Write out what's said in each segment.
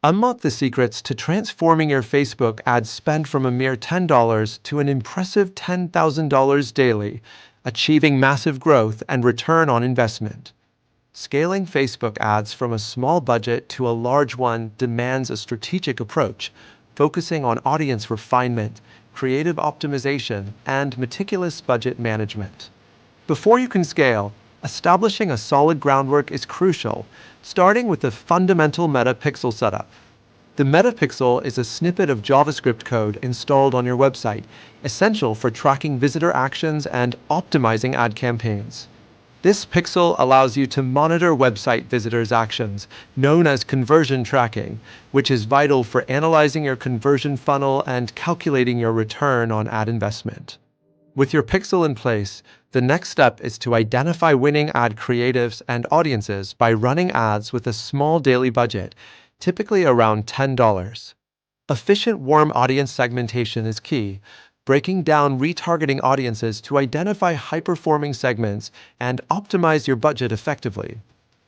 Unlock the secrets to transforming your Facebook ad spend from a mere $10 to an impressive $10,000 daily, achieving massive growth and return on investment. Scaling Facebook ads from a small budget to a large one demands a strategic approach, focusing on audience refinement, creative optimization, and meticulous budget management. Before you can scale, establishing a solid groundwork is crucial, starting with the fundamental Metapixel setup. The Metapixel is a snippet of JavaScript code installed on your website, essential for tracking visitor actions and optimizing ad campaigns. This pixel allows you to monitor website visitors' actions, known as conversion tracking, which is vital for analyzing your conversion funnel and calculating your return on ad investment. With your pixel in place, the next step is to identify winning ad creatives and audiences by running ads with a small daily budget, typically around $10. Efficient warm audience segmentation is key, breaking down retargeting audiences to identify high-performing segments and optimize your budget effectively.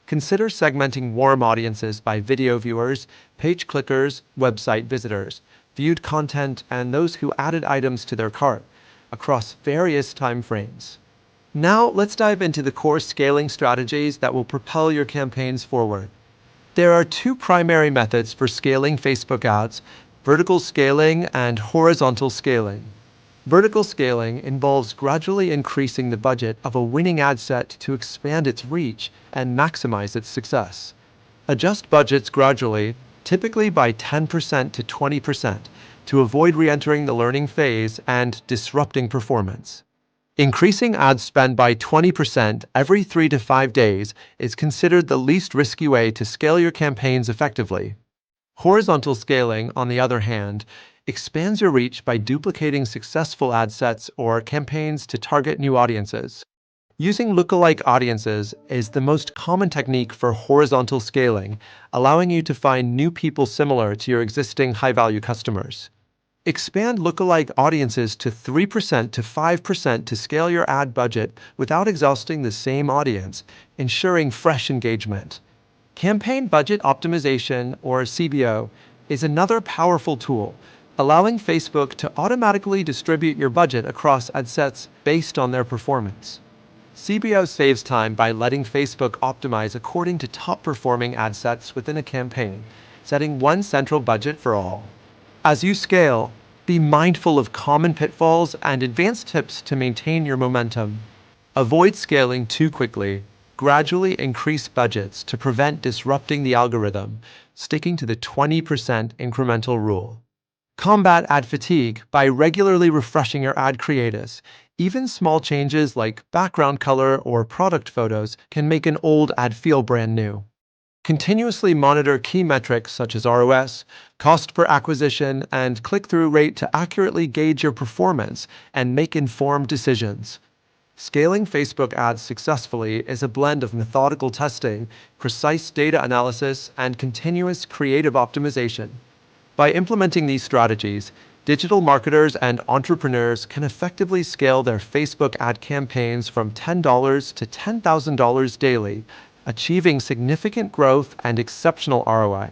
Consider segmenting warm audiences by video viewers, page clickers, website visitors, viewed content, and those who added items to their cart across various time frames. Now, let's dive into the core scaling strategies that will propel your campaigns forward. There are two primary methods for scaling Facebook ads: vertical scaling and horizontal scaling. Vertical scaling involves gradually increasing the budget of a winning ad set to expand its reach and maximize its success. Adjust budgets gradually, typically by 10% to 20%, to avoid re-entering the learning phase and disrupting performance. Increasing ad spend by 20% every 3 to 5 days is considered the least risky way to scale your campaigns effectively. Horizontal scaling, on the other hand, expands your reach by duplicating successful ad sets or campaigns to target new audiences. Using lookalike audiences is the most common technique for horizontal scaling, allowing you to find new people similar to your existing high-value customers. Expand lookalike audiences to 3% to 5% to scale your ad budget without exhausting the same audience, ensuring fresh engagement. Campaign Budget Optimization, or CBO, is another powerful tool, allowing Facebook to automatically distribute your budget across ad sets based on their performance. CBO saves time by letting Facebook optimize according to top-performing ad sets within a campaign, setting one central budget for all. As you scale, be mindful of common pitfalls and advanced tips to maintain your momentum. Avoid scaling too quickly. Gradually increase budgets to prevent disrupting the algorithm, sticking to the 20% incremental rule. Combat ad fatigue by regularly refreshing your ad creatives. Even small changes like background color or product photos can make an old ad feel brand new. Continuously monitor key metrics such as ROS, cost per acquisition, and click-through rate to accurately gauge your performance and make informed decisions. Scaling Facebook ads successfully is a blend of methodical testing, precise data analysis, and continuous creative optimization. By implementing these strategies, digital marketers and entrepreneurs can effectively scale their Facebook ad campaigns from $10 to $10,000 daily, achieving significant growth and exceptional ROI.